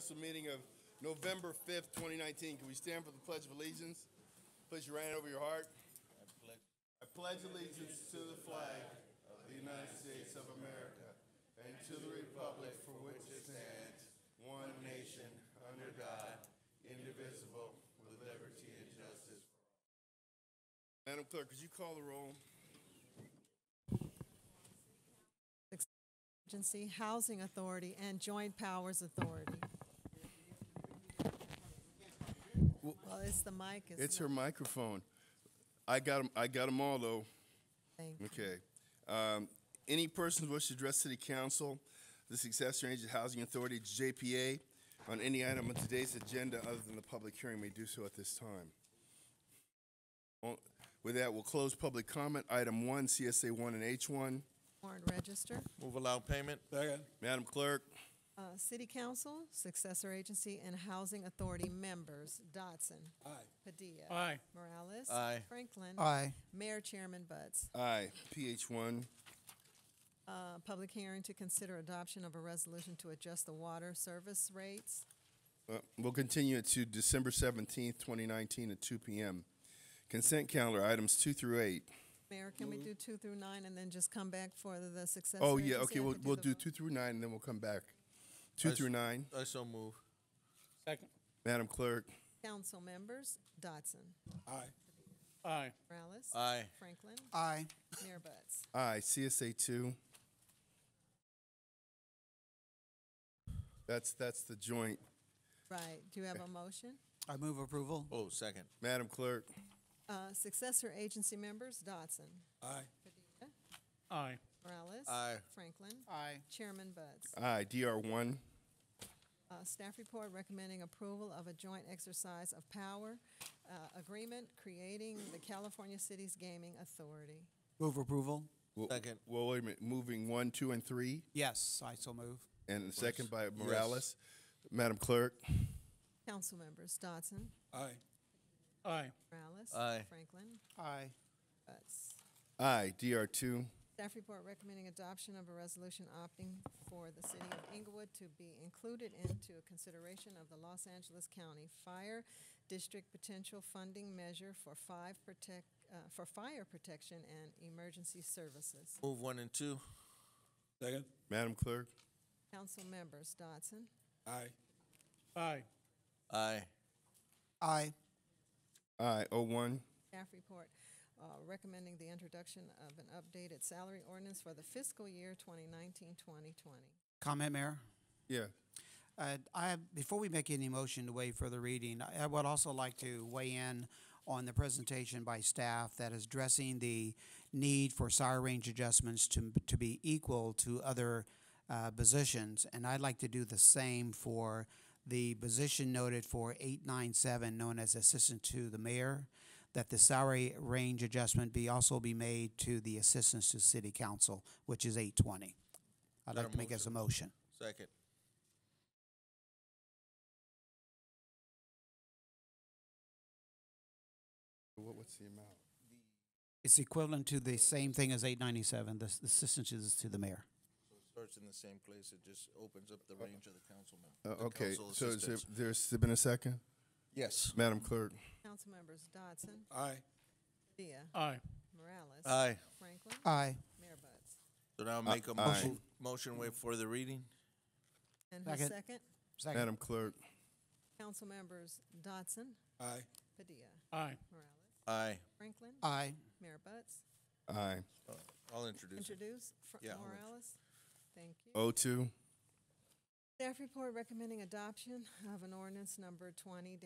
Council meeting of November 5th, 2019. Can we stand for the Pledge of Allegiance? Place your right hand over your heart. I pledge allegiance to the flag of the United States of America and to the republic for which it stands, one nation, under God, indivisible, with liberty and justice for all. Madam Clerk, could you call the roll? Agency, Housing Authority, and Joint Powers Authority. Well, it's the mic. It's her microphone. I got them all, though. Thank you. Okay. Any persons wish to address City Council, the successor agency Housing Authority, JPA, on any item on today's agenda other than the public hearing may do so at this time. With that, we'll close public comment. Item 1, CSA 1 and H1. Warrant register. Move allow payment. Second. Madam Clerk. City Council, successor agency, and Housing Authority members: Dodson. Aye. Padilla. Aye. Morales. Aye. Franklin. Aye. Mayor Chairman Butts. Aye. PH1. Public hearing to consider adoption of a resolution to adjust the water service rates. We'll continue it to December 17th, 2019 at 2 p.m. Consent calendar items 2 through 8. Mayor, can we do 2 through 9 and then just come back for the successor Oh, yeah, agency okay, after we'll the do vote? 2 through 9, and then we'll come back. 2 through 9. I so move. Second. Madam Clerk. Council members: Dodson. Aye. Aye. Morales. Aye. Franklin. Aye. Mayor Butts. Aye. CSA 2. That's the joint. Right. Do you have a motion? I move approval. Oh, second. Madam Clerk. Successor agency members: Dodson. Aye. Padilla. Aye. Morales. Aye. Franklin. Aye. Chairman Butts. Aye. DR1. Staff report recommending approval of a joint exercise of power agreement creating the California Cities Gaming Authority. Move approval. Second. Well, wait a minute. Moving 1, 2, and 3. Yes, I so move. And the second by Yes. Morales. Madam Clerk. Council members: Dodson. Aye. Aye. Morales. Aye. Franklin. Aye. Butts. Aye. DR2. Staff report recommending adoption of a resolution opting for the City of Inglewood to be included into a consideration of the Los Angeles County Fire District Potential Funding Measure for fire protection and emergency services. Move 1 and 2. Second. Madam Clerk. Council members: Dodson. Aye. Aye. Aye. Aye. Aye. 01. Staff report recommending the introduction of an updated salary ordinance for the fiscal year 2019-2020. Comment, Mayor? Yeah. Before we make any motion to waive further reading, I would also like to weigh in on the presentation by staff that is addressing the need for salary range adjustments to be equal to other positions. And I'd like to do the same for the position noted for 897, known as Assistant to the Mayor, that the salary range adjustment also be made to the Assistants to City Council, which is 820. I'd like to make as a motion. Second. What's the amount? It's equivalent to the same thing as 897, the assistants is to the mayor. So it starts in the same place. It just opens up the range of the councilman. Okay, council so assistants. there's been a second? Yes. Madam Clerk. Council members: Dodson. Aye. Padilla. Aye. Morales. Aye. Franklin. Aye. Mayor Butts. So now make a Aye. motion wait for the reading. And who's Second. second? Second. Madam Clerk. Council members: Dodson. Aye. Padilla. Aye. Morales. Aye. Franklin. Aye. Mayor Butts. Aye. I'll introduce it. Introduce Yeah, I'll Morales. Thank you. 02. Staff report recommending adoption of an ordinance number 20-02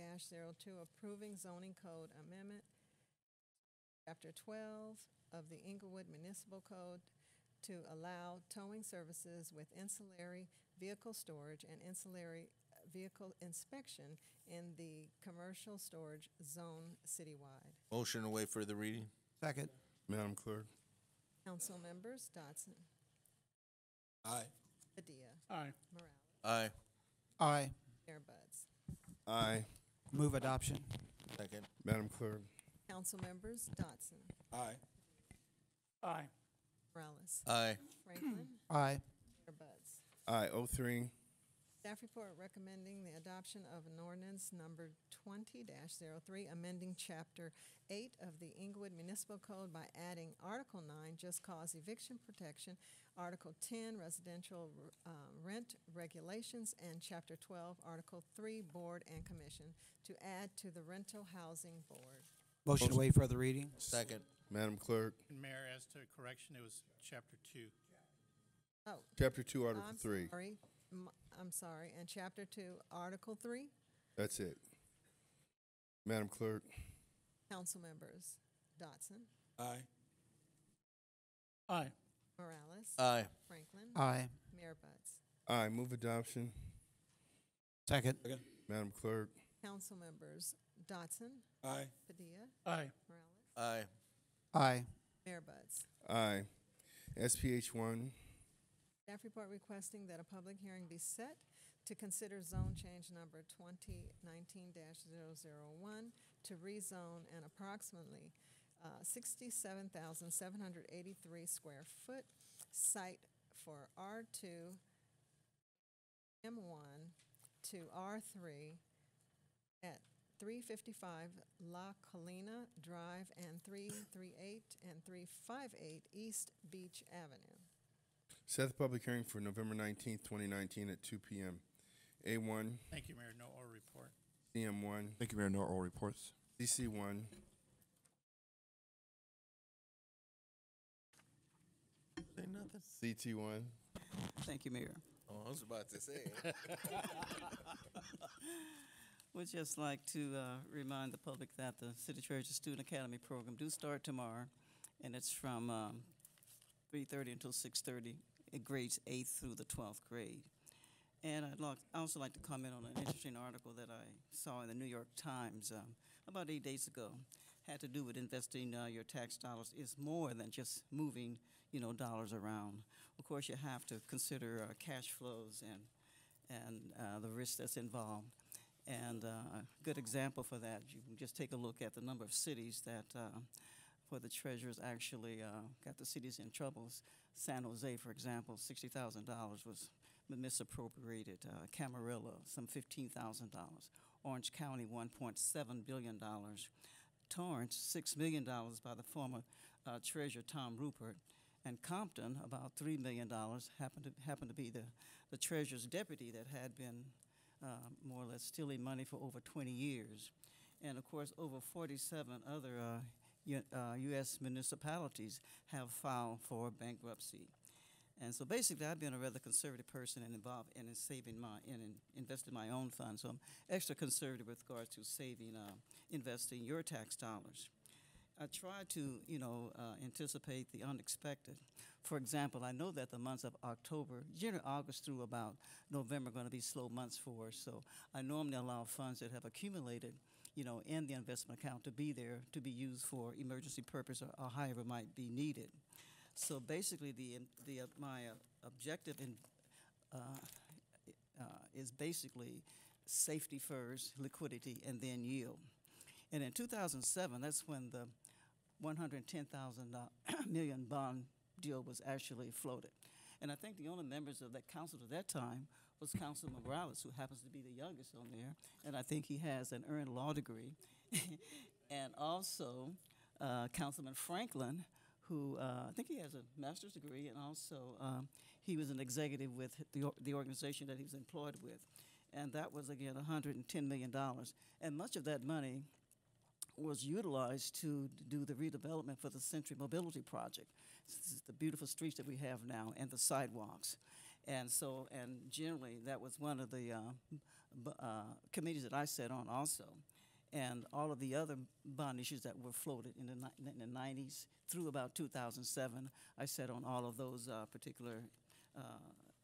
approving zoning code amendment, Chapter 12 of the Inglewood Municipal Code to allow towing services with ancillary vehicle storage and ancillary vehicle inspection in the commercial storage zone citywide. Motion to wait for the reading. Second. Madam Clerk. Council members: Dodson. Aye. Padilla. Aye. Morales. Aye. Aye. Mayor Butts. Aye. Move adoption. Second. Madam Clerk. Council members: Dodson. Aye. Aye. Morales. Aye. Franklin. Aye. Mayor Butts. Aye. 03. Staff report recommending the adoption of an ordinance number 20-03, amending Chapter 8 of the Inglewood Municipal Code by adding Article 9, just cause eviction protection, Article 10, residential rent regulations, and Chapter 12, Article 3, board and commission, to add to the rental housing board. Motion to waive further reading. Second. Madam Clerk, And Mayor, as to correction, it was chapter 2. Oh, Chapter 2, Article I'm 3. sorry. I'm sorry. And Chapter 2, Article 3, That's it. Madam Clerk, council members Dotson, Aye. Aye. Morales, Aye. Franklin, Aye. Mayor Buds. aye. Move adoption. Second. Madam Clerk, Council members Dotson, Aye. Padilla, Aye. Morales, Aye. Aye. Mayor Buds. aye. SPH 1, Staff report requesting that a public hearing be set to consider zone change number 2019-001 to rezone an approximately 67,783 square foot site for R2 M1 to R3 at 355 La Colina Drive and 338 and 358 East Beach Avenue. set the public hearing for November 19th, 2019 at 2 p.m. A1, Thank you, Mayor. No oral report. CM1, Thank you, Mayor. No oral reports. CC1, Say nothing. CT1, Thank you, Mayor. Oh, I was about to say. Would just like to remind the public that the City Treasurer Student Academy program do start tomorrow, and it's from 3:30 until 6:30. It grades 8th through the 12th grade. And I also like to comment on an interesting article that I saw in the New York Times about 8 days ago. Had to do with investing your tax dollars. Is more than just moving, dollars around. Of course, you have to consider cash flows and the risk that's involved. And a good example for that, you can just take a look at the number of cities that where the treasurers actually got the cities in troubles. San Jose, for example, $60,000 was misappropriated. Camarillo, some $15,000. Orange County, $1.7 billion. Torrance, $6 million by the former treasurer Tom Rupert. And Compton, about $3 million, happened to be the treasurer's deputy that had been more or less stealing money for over 20 years. And of course, over 47 other U.S. municipalities have filed for bankruptcy. And so basically, I've been a rather conservative person and involved in investing my own funds. So I'm extra conservative with regard to investing your tax dollars. I try to, anticipate the unexpected. For example, I know that the months of October, generally August through about November, are going to be slow months for us. So I normally allow funds that have accumulated, in the investment account to be there to be used for emergency purpose or however might be needed. So basically, my objective is basically safety first, liquidity, and then yield. And in 2007, that's when the $110,000 million bond deal was actually floated. And I think the only members of that council at that time was Councilman Morales, who happens to be the youngest on there, and I think he has an earned law degree. And also Councilman Franklin, who I think he has a master's degree, and also he was an executive with the organization that he was employed with. And that was, again, $110 million. And much of that money was utilized to do the redevelopment for the Century Mobility Project. This is the beautiful streets that we have now and the sidewalks. And so, and generally, that was one of the committees that I sat on also. And all of the other bond issues that were floated in the 90s through about 2007, I sat on all of those particular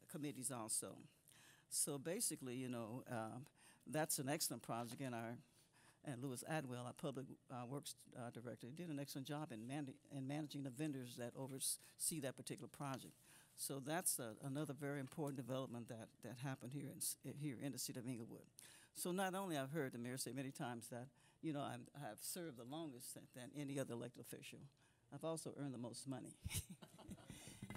committees also. So basically, that's an excellent project, and Louis Adwell, our public works director, did an excellent job in managing the vendors that oversee that particular project. So that's another very important development that happened here in the City of Inglewood. So not only I've heard the mayor say many times that, I have served the longest than any other elected official, I've also earned the most money.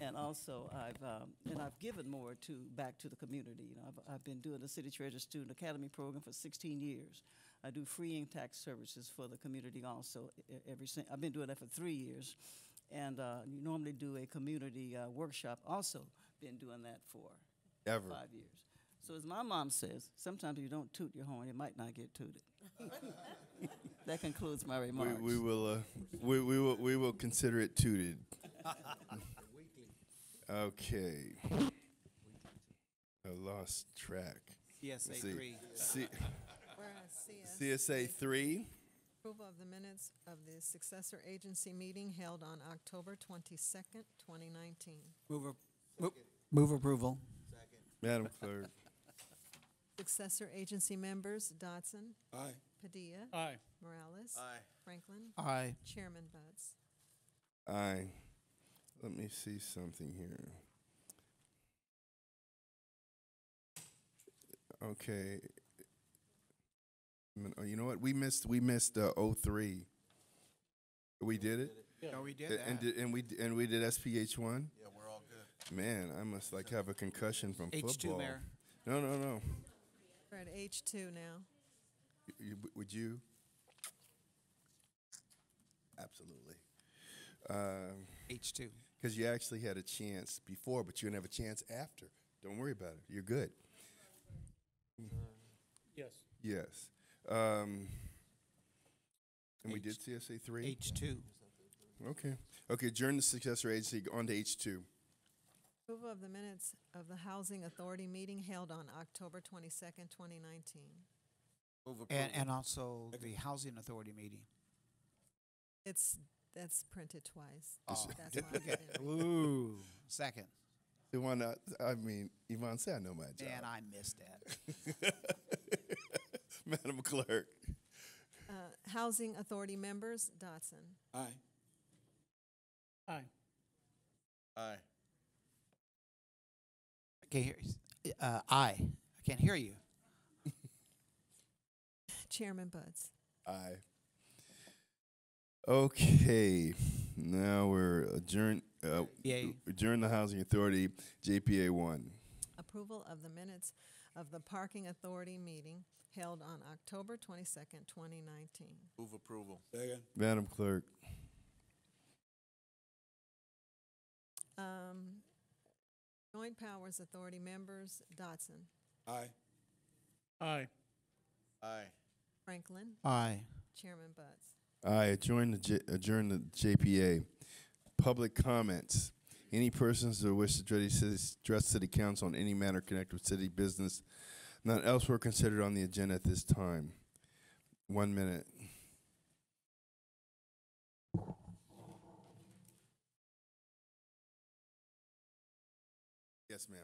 And also, I've given more back to the community. You know, I've been doing the City Treasurer Student Academy program for 16 years. I do free and tax services for the community also. I've been doing that for 3 years, and you normally do a community workshop. Also, been doing that for 5 years. So as my mom says, sometimes if you don't toot your horn, it might not get tooted. That concludes my remarks. We will consider it tooted. Okay. I lost track. CSA Let's see. 3. Whereas CSA 3. approval of the minutes of the successor agency meeting held on October 22nd, 2019. Move approval. Madam Clerk. Successor agency members, Dodson. Aye. Padilla. Aye. Morales. Aye. Franklin. Aye. Chairman Buds. Aye. Let me see something here. Okay. You know what? We missed 03. We did it? No, we did And we did SPH 1? Yeah, we're all good. Man, I must have a concussion from H2, football. Mayor. No. We're at H2 now. Would you? Absolutely. H2. Because you actually had a chance before, but you're going to have a chance after. Don't worry about it. You're good. Yes. Yes. And we did CSA 3? H2. Okay. Okay, adjourn the successor agency, on to H2. Approval of the minutes of the Housing Authority meeting held on October 22nd, 2019. Move approval. And also the Housing Authority meeting. That's printed twice. Oh. That's why I didn't. Ooh. Second. Yvonne said I know my job. Man, I missed that. Madam Clerk. Housing Authority members, Dodson. Aye. Aye. Aye. Okay, here. I can't hear you. Chairman Buds. Aye. Okay, now we're adjourned. Yay. Adjourn the Housing Authority, JPA 1. Approval of the minutes of the Parking Authority meeting held on October 22nd, 2019. Move approval. Madam Clerk. Joint Powers Authority members, Dodson. Aye. Aye. Aye. Franklin. Aye. Chairman Buds. Aye. Adjourn the JPA. Public comments. Any persons that wish to address City Council on any matter connected with city business not elsewhere considered on the agenda at this time. 1 minute. Yes, ma'am.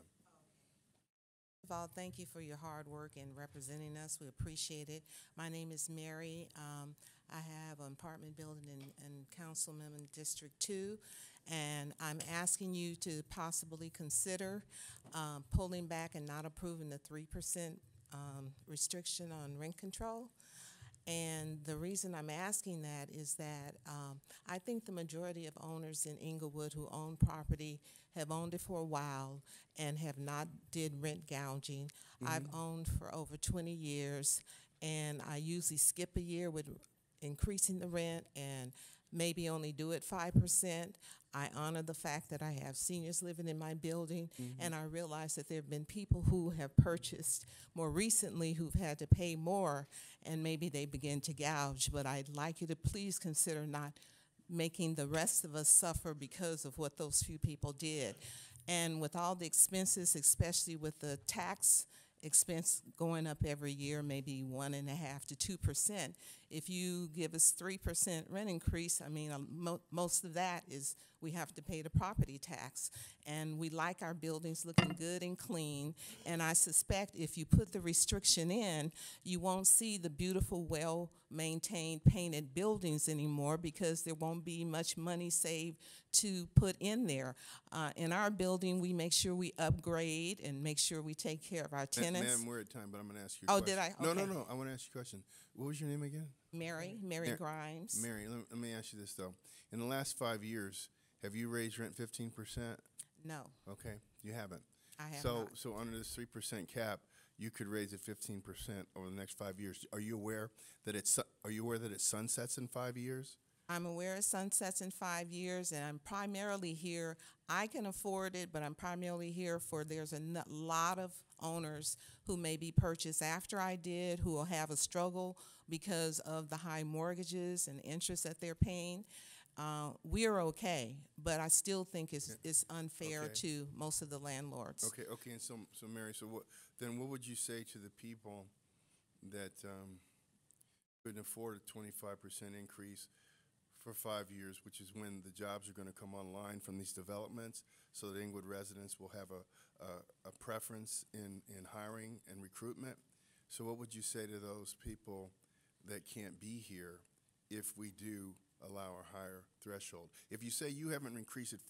First of all, thank you for your hard work in representing us. We appreciate it. My name is Mary. I have an apartment building in Councilman District 2, and I'm asking you to possibly consider pulling back and not approving the 3% restriction on rent control. And the reason I'm asking that is that I think the majority of owners in Inglewood who own property have owned it for a while and have not did rent gouging. I've owned for over 20 years, and I usually skip a year with increasing the rent and maybe only do it 5%. I honor the fact that I have seniors living in my building, and I realize that there have been people who have purchased more recently who've had to pay more, and maybe they begin to gouge. But I'd like you to please consider not making the rest of us suffer because of what those few people did. And with all the expenses, especially with the tax expense going up every year, maybe 1.5% to 2%, if you give us 3% rent increase, I mean, most of that is we have to pay the property tax. And we like our buildings looking good and clean. And I suspect if you put the restriction in, you won't see the beautiful, well-maintained, painted buildings anymore because there won't be much money saved to put in there. In our building, we make sure we upgrade and make sure we take care of our tenants. Ma'am, we're at time, but I'm going to ask you a Oh, question. did I? No, Okay. no. I want to ask you a question. What was your name again? Mary Grimes. Mary, let me ask you this, though. In the last 5 years, have you raised rent 15%? No, Okay, you haven't. I have So, not. so under this 3% cap, you could raise it 15% over the next 5 years. Are you aware that it sunsets in 5 years? I'm aware it sunsets in 5 years, and I'm primarily here. I can afford it, but I'm primarily here for there's a lot of owners who may be purchased after I did who will have a struggle because of the high mortgages and interest that they're paying. We're okay, but I still think it's unfair Okay. to most of the landlords. Okay, and so Mary, so what would you say to the people that couldn't afford a 25% increase for 5 years, which is when the jobs are going to come online from these developments, so that Inglewood residents will have a preference in hiring and recruitment? So what would you say to those people that can't be here if we do allow a higher threshold? If you say you haven't increased it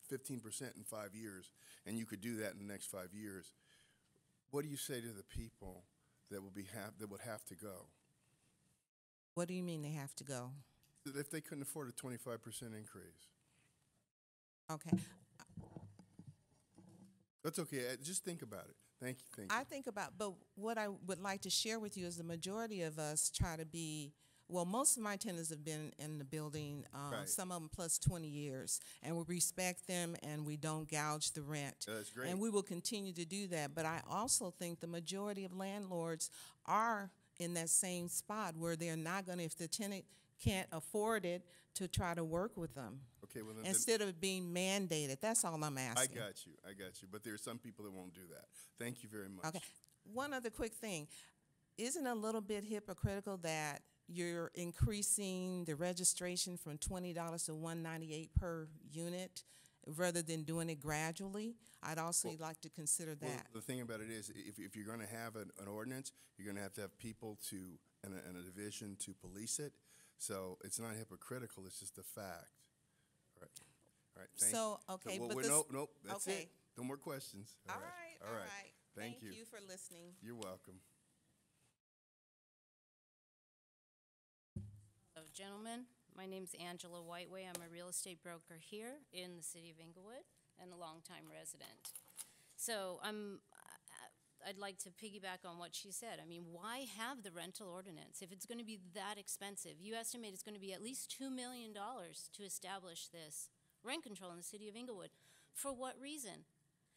15% in 5 years, and you could do that in the next 5 years, what do you say to the people that would have to go What do you mean they have to go? if they couldn't afford a 25% increase? Okay. That's okay. Just think about it. Thank you. I think about, but what I would like to share with you is the majority of us try to be, well, most of my tenants have been in the building, Right. some of them plus 20 years, and we respect them and we don't gouge the rent. That's great. And we will continue to do that. But I also think the majority of landlords are in that same spot where they're not going to, if the tenant can't afford it, to try to work with them Okay, well, then instead of being mandated. That's all I'm I asking. got you. But there are some people that won't do that. Thank you very much. Okay. One other quick thing. Isn't it a little bit hypocritical that you're increasing the registration from $20 to $198 per unit rather than doing it gradually? I'd also like to consider Well, that. the thing about it is, if you're going to have an ordinance, you're going to have people and a division to police it. So it's not hypocritical. It's just a fact. All right. Thank So, you. okay, well, but we're- this- nope. That's okay. it. No more questions. All right. Thank you. you for listening. You're welcome. Hello, gentlemen. My name's Angela Whiteway. I'm a real estate broker here in the city of Inglewood and a longtime resident. So I'd like to piggyback on what she said. I mean, why have the rental ordinance if it's going to be that expensive? You estimate it's going to be at least $2 million to establish this rent control in the city of Inglewood. For what reason?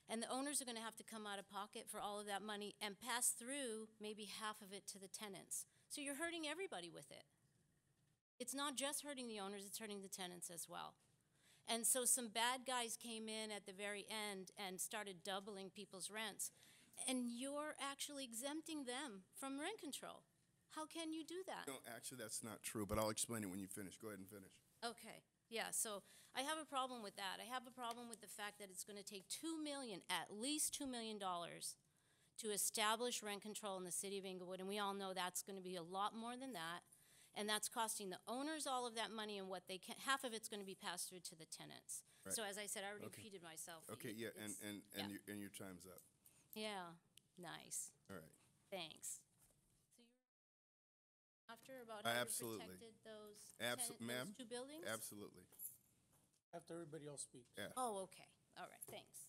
And the owners are going to have to come out of pocket for all of that money and pass through maybe half of it to the tenants. So you're hurting everybody with it. It's not just hurting the owners, it's hurting the tenants as well. And so some bad guys came in at the very end and started doubling people's rents, and you're actually exempting them from rent control. How can you do that? No, actually, that's not true, but I'll explain it when you finish. Go ahead and finish. Okay, yeah, so I have a problem with that. I have a problem with the fact that it's going to take at least $2 million to establish rent control in the city of Inglewood, and we all know that's going to be a lot more than that. And that's costing the owners all of that money, and what they can, half of it's going to be passed through to the tenants. Right. So as I said, I already Okay. repeated myself. Okay, yeah, It's- and your time's up. yeah, nice. All right. Thanks. So you're after about how you Absolutely. protected those, Ma'am? those two buildings? Absolutely. After everybody else speaks. Yeah. Oh, okay. All right, thanks.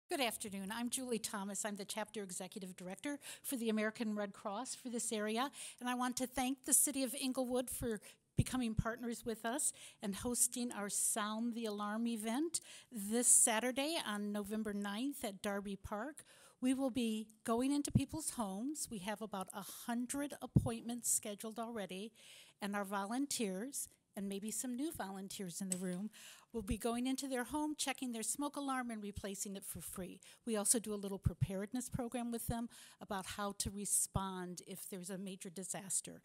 Good afternoon. I'm Julie Thomas. I'm the Chapter Executive Director for the American Red Cross for this area. And I want to thank the City of Inglewood for becoming partners with us and hosting our Sound the Alarm event this Saturday on November 9th at Darby Park. We will be going into people's homes. We have about 100 appointments scheduled already, and our volunteers, and maybe some new volunteers in the room, will be going into their home, checking their smoke alarm, and replacing it for free. We also do a little preparedness program with them about how to respond if there's a major disaster.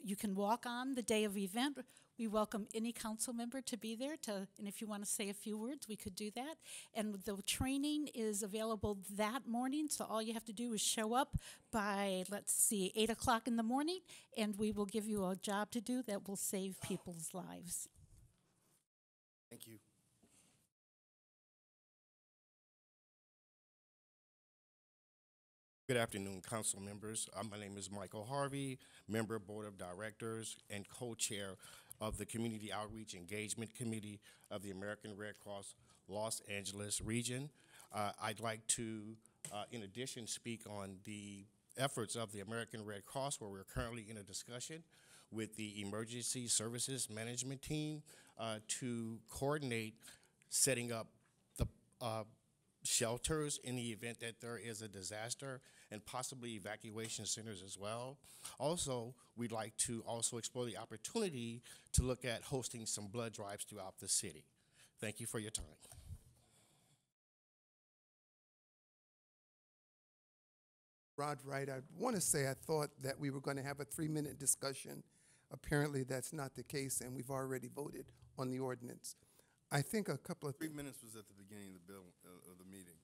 You can walk on the day of the event. We welcome any council member to be there, and if you want to say a few words, we could do that. And the training is available that morning, so all you have to do is show up by, 8 o'clock in the morning, and we will give you a job to do that will save people's lives. Thank you. Good afternoon, council members. My name is Michael Harvey, member of Board of Directors and co-chair of the Community Outreach Engagement Committee of the American Red Cross Los Angeles region. I'd like to, in addition, speak on the efforts of the American Red Cross, where we're currently in a discussion with the Emergency Services Management Team to coordinate setting up the shelters in the event that there is a disaster, and possibly evacuation centers as well. Also, we'd like to also explore the opportunity to look at hosting some blood drives throughout the city. Thank you for your time. Rod Wright, I want to say I thought that we were going to have a 3-minute discussion. Apparently that's not the case, and we've already voted on the ordinance. I think a couple of 3 minutes was at the beginning of the bill of the meeting.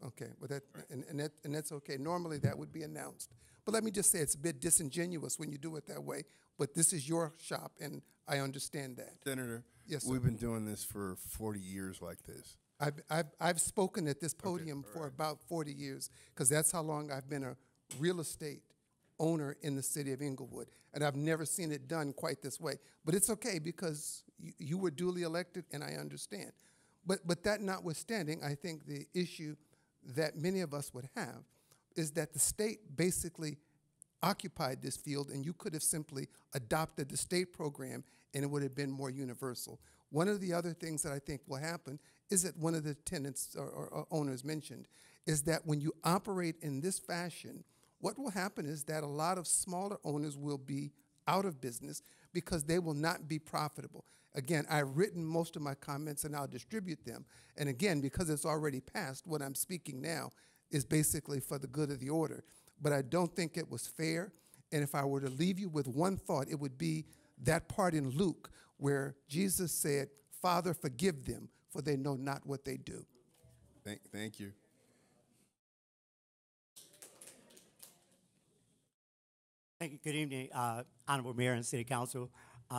Okay, well and that's okay. Normally that would be announced. But let me just say it's a bit disingenuous when you do it that way, but this is your shop, and I understand that. Senator, Yes, sir. we've been doing this for 40 years like this. I've spoken at this podium all for right. about 40 years, because that's how long I've been a real estate owner in the city of Inglewood, and I've never seen it done quite this way. But it's okay, because you were duly elected, and I understand. But that notwithstanding, I think the issue that many of us would have is that the state basically occupied this field, and you could have simply adopted the state program, and it would have been more universal. One of the other things that I think will happen is that one of the tenants or owners mentioned is that when you operate in this fashion, what will happen is that a lot of smaller owners will be out of business because they will not be profitable. Again, I've written most of my comments and I'll distribute them. And again, because it's already passed, what I'm speaking now is basically for the good of the order. But I don't think it was fair. And if I were to leave you with one thought, it would be that part in Luke where Jesus said, "Father, forgive them, for they know not what they do." Thank you. Thank you. Good evening, Honorable Mayor and City Council.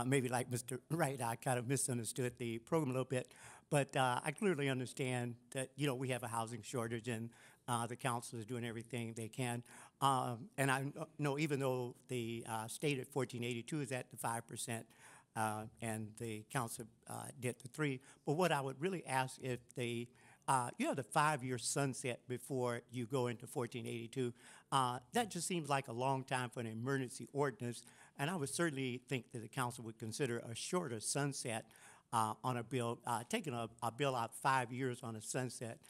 Maybe like Mr. Wright, I kind of misunderstood the program a little bit, but I clearly understand that, we have a housing shortage, and the council is doing everything they can. And I know even though the state at 1482 is at the 5%, and the council did the 3%, but what I would really ask if the the 5-year sunset before you go into 1482. That just seems like a long time for an emergency ordinance, and I would certainly think that the council would consider a shorter sunset on a bill. Taking a bill out 5 years on a sunset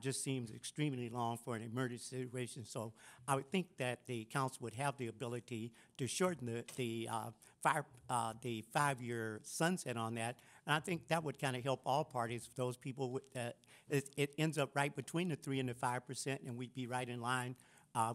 just seems extremely long for an emergency situation. So I would think that the council would have the ability to shorten the 5-year sunset on that, and I think that would kind of help all parties. Those people that it ends up right between the 3% and the 5%, and we'd be right in line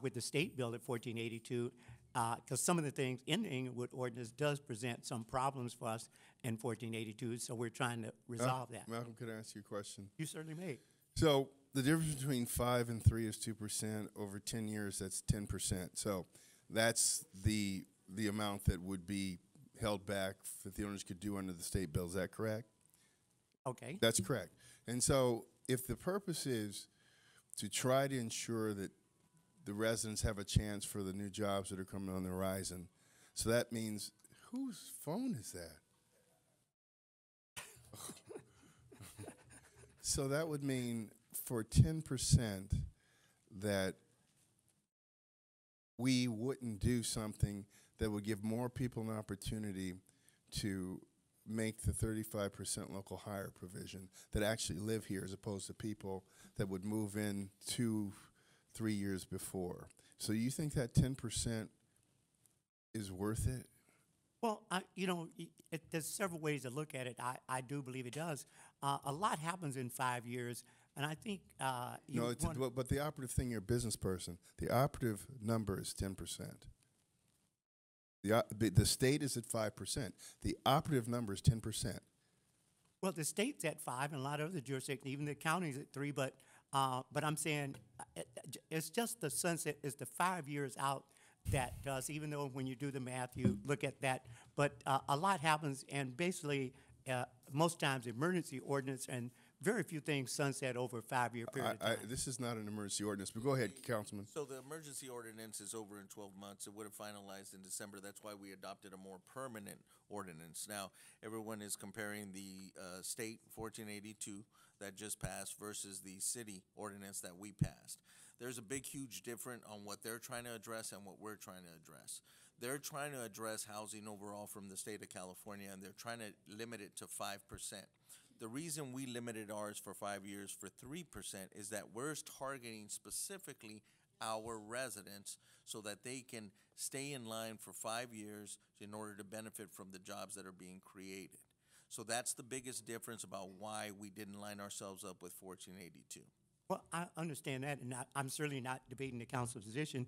with the state bill at 1482, because some of the things in the Inglewood ordinance does present some problems for us in 1482, so we're trying to resolve that. Malcolm, could I ask you a question? You certainly may. So the difference between 5 and 3 is 2%. Over 10 years, that's 10%. So that's the amount that would be held back that the owners could do under the state bill. Is that correct? Okay. That's correct. And so if the purpose is to try to ensure that the residents have a chance for the new jobs that are coming on the horizon, so that means, whose phone is that? So that would mean for 10% that we wouldn't do something that would give more people an opportunity to make the 35% local hire provision that actually live here, as opposed to people that would move in 2-3 years before. So you think that 10% is worth it? Well, there's several ways to look at it. I do believe it does. A lot happens in 5 years, and I think but the operative thing, you're a business person. The operative number is 10%. The state is at 5%. The operative number is 10%. Well, the state's at 5%, and a lot of other jurisdictions, even the county's at 3%. But I'm saying it's just the sunset is the 5 years out that does. Even though when you do the math, you look at that. But a lot happens, and basically, most times emergency ordinance and very few things sunset over a 5-year period of time. This is not an emergency ordinance, but go ahead, Councilman. So the emergency ordinance is over in 12 months. It would have finalized in December. That's why we adopted a more permanent ordinance. Now, everyone is comparing the state 1482 that just passed versus the city ordinance that we passed. There's a big, huge difference on what they're trying to address and what we're trying to address. They're trying to address housing overall from the state of California, and they're trying to limit it to 5%. The reason we limited ours for 5 years for 3% is that we're targeting specifically our residents so that they can stay in line for 5 years in order to benefit from the jobs that are being created. So that's the biggest difference about why we didn't line ourselves up with 1482. Well, I understand that, and I'm certainly not debating the council's position.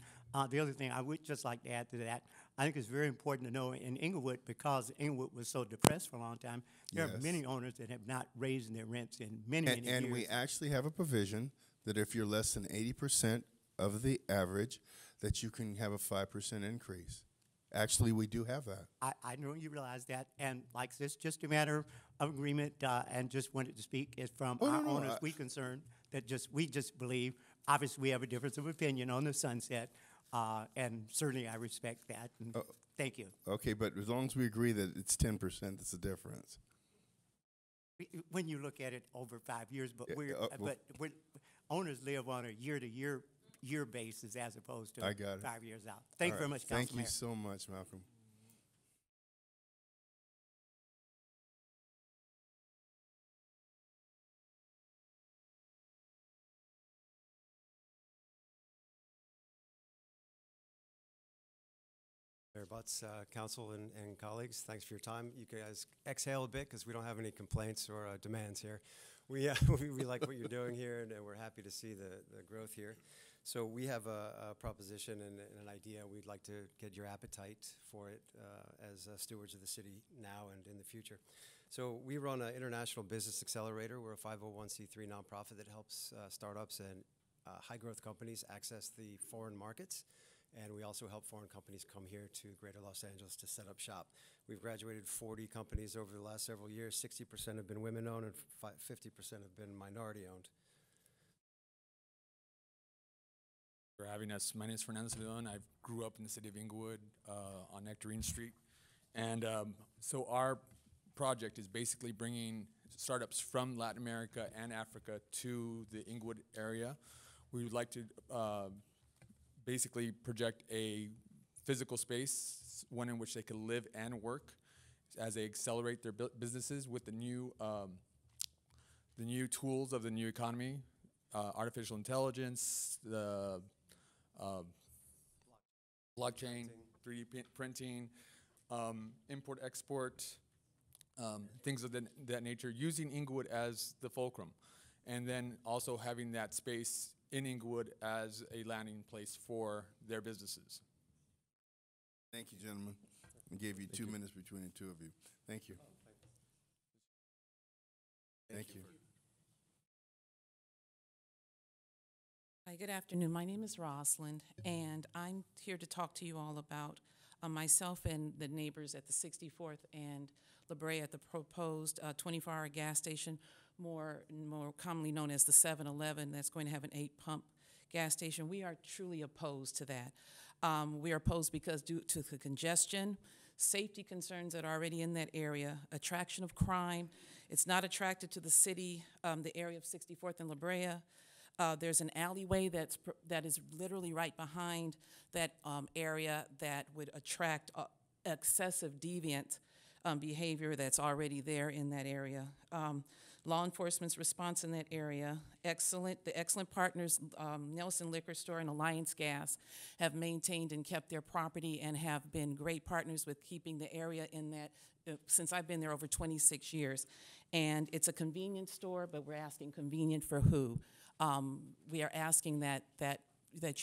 The other thing I would just like to add to that, I think it's very important to know in Inglewood, because Inglewood was so depressed for a long time, there are many owners that have not raised their rents in many years. And we actually have a provision that if you're less than 80% of the average, that you can have a 5% increase. Actually, we do have that. I know you realize that, and like this, just a matter of agreement, and just wanted to speak is from our owners. We concerned that we just believe, obviously we have a difference of opinion on the sunset, and certainly I respect that. And thank you. Okay, but as long as we agree that it's 10%, that's the difference. When you look at it over 5 years, but owners live on a year basis as opposed to 5 years out. Thank you very much, Councilman. Thank you so much, Malcolm. Thereabouts, council and colleagues, thanks for your time. You guys exhale a bit because we don't have any complaints or demands here. We like what you're doing here, and we're happy to see the growth here. So we have a proposition and an idea. We'd like to get your appetite for it as stewards of the city now and in the future. So we run an International Business Accelerator. We're a 501c3 nonprofit that helps startups and high-growth companies access the foreign markets. And we also help foreign companies come here to Greater Los Angeles to set up shop. We've graduated 40 companies over the last several years. 60% have been women-owned and 50% have been minority-owned. For having us. My name is Fernando Leon. I grew up in the city of Inglewood on Nectarine Street. And so our project is basically bringing startups from Latin America and Africa to the Inglewood area. We would like to basically project a physical space, one in which they can live and work as they accelerate their businesses with the new tools of the new economy, artificial intelligence, the blockchain, 3D printing, import-export, things of that nature, using Inglewood as the fulcrum, and then also having that space in Inglewood as a landing place for their businesses. Thank you, gentlemen. We gave you 2 minutes between the two of you. Thank you. Thank you. Hi, good afternoon. My name is Rosalind, and I'm here to talk to you all about myself and the neighbors at the 64th and La Brea at the proposed 24-hour gas station, more commonly known as the 7-Eleven, that's going to have an 8-pump gas station. We are truly opposed to that. We are opposed because due to the congestion, safety concerns that are already in that area, attraction of crime. It's not attracted to the city, the area of 64th and La Brea. There's an alleyway that is literally right behind that area that would attract excessive deviant behavior that's already there in that area. Law enforcement's response in that area, excellent. The excellent partners, Nelson Liquor Store and Alliance Gas, have maintained and kept their property and have been great partners with keeping the area in that, since I've been there over 26 years. And it's a convenience store, but we're asking convenient for who? We are asking that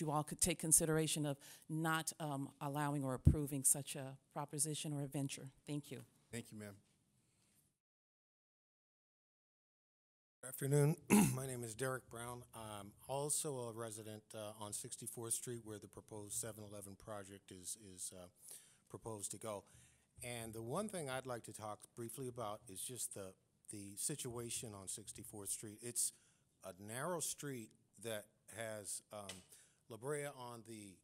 you all could take consideration of not allowing or approving such a proposition or a venture. Thank you. Thank you, ma'am. Good afternoon. My name is Derek Brown. I'm also a resident on 64th Street where the proposed 7-Eleven project is proposed to go. And the one thing I'd like to talk briefly about is just the the situation on 64th Street. It's a narrow street that has La Brea on the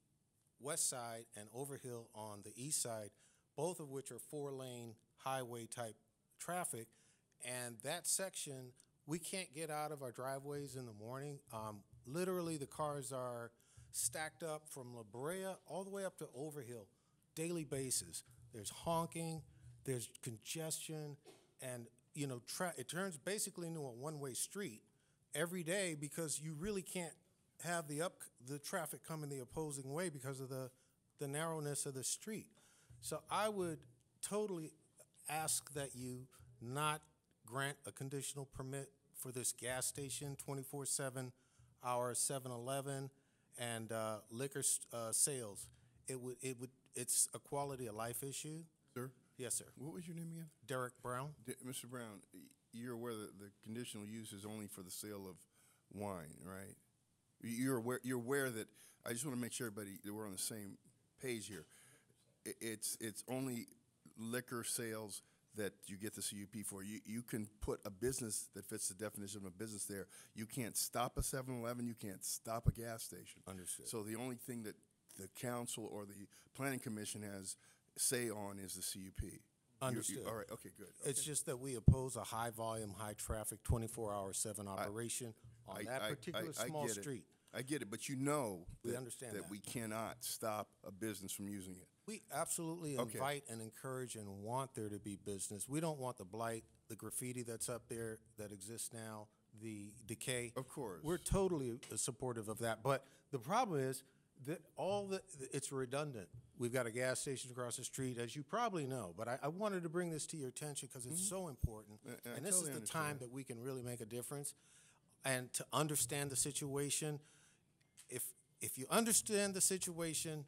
west side and Overhill on the east side, both of which are 4-lane highway type traffic. And that section, we can't get out of our driveways in the morning. Literally, the cars are stacked up from La Brea all the way up to Overhill, daily basis. There's honking, there's congestion, and you know, it turns basically into a one-way street every day because you really can't have the traffic coming the opposing way because of the narrowness of the street. So I would totally ask that you not grant a conditional permit for this gas station, 24/7 hour 7-Eleven, and liquor sales. It's a quality of life issue. Sir? Yes, sir. What was your name again? Derek Brown. Mr. Brown, you're aware that the conditional use is only for the sale of wine, right? You're aware that, I just want to make sure everybody, that we're on the same page here. It's only liquor sales that you get the CUP for. You can put a business that fits the definition of a business there. You can't stop a 7-Eleven, you can't stop a gas station. Understood. So the only thing that the council or the planning commission has say on is the CUP. Understood. All right, okay, good. It's just that we oppose a high volume, high traffic, 24-hour 7 operation on that particular small street. I get it, but you know We understand that. we cannot stop a business from using it. We absolutely invite and encourage and want there to be business. We don't want the blight, the graffiti that's up there that exists now, the decay. Of course. We're totally supportive of that. But the problem is that it's redundant. We've got a gas station across the street, as you probably know. But I wanted to bring this to your attention because it's so important. And this is the time that we can really make a difference. And to understand the situation, if you understand the situation,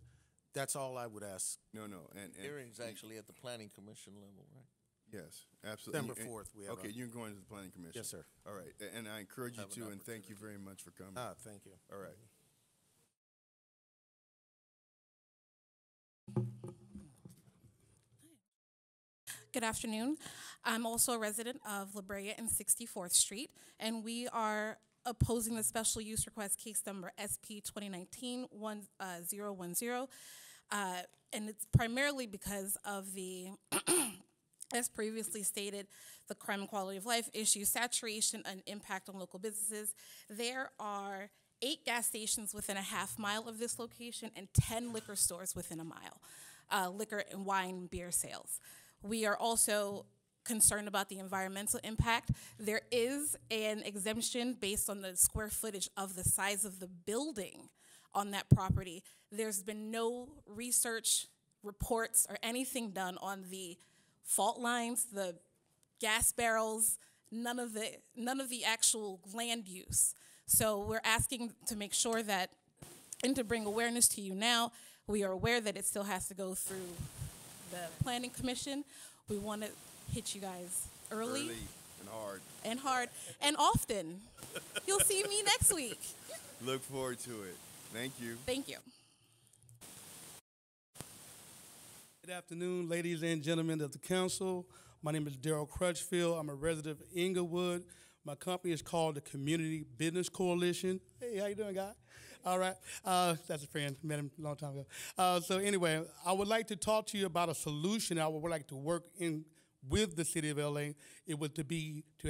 that's all I would ask. No. And Hearing's actually at the planning commission level, right? Yes, absolutely. December 4th, we have. Okay, you're going to the planning commission. Yes, sir. All right, and I encourage you Have an to, and thank you very much for coming. Thank you. All right. Good afternoon. I'm also a resident of La Brea and 64th Street, and we are opposing the special use request case number SP 2019-1010. And it's primarily because of the, as previously stated, the crime and quality of life issue, saturation, and impact on local businesses. There are 8 gas stations within a half mile of this location and 10 liquor stores within a mile, liquor and wine beer sales. We are also concerned about the environmental impact. There is an exemption based on the square footage of the size of the building on that property. There's been no research, reports, or anything done on the fault lines, the gas barrels, none of the actual land use. So we're asking to make sure that, and to bring awareness to you now, we are aware that it still has to go through the Planning Commission. We want to hit you guys early and hard and often. You'll see me next week. Look forward to it. Thank you. Thank you. Good afternoon, ladies and gentlemen of the council. My name is Daryl Crutchfield. I'm a resident of Inglewood. My company is called the Community Business Coalition. Hey, how you doing, guy? All right. That's a friend. Met him a long time ago. So anyway, I would like to talk to you about a solution I would like to work in with the city of LA. It was to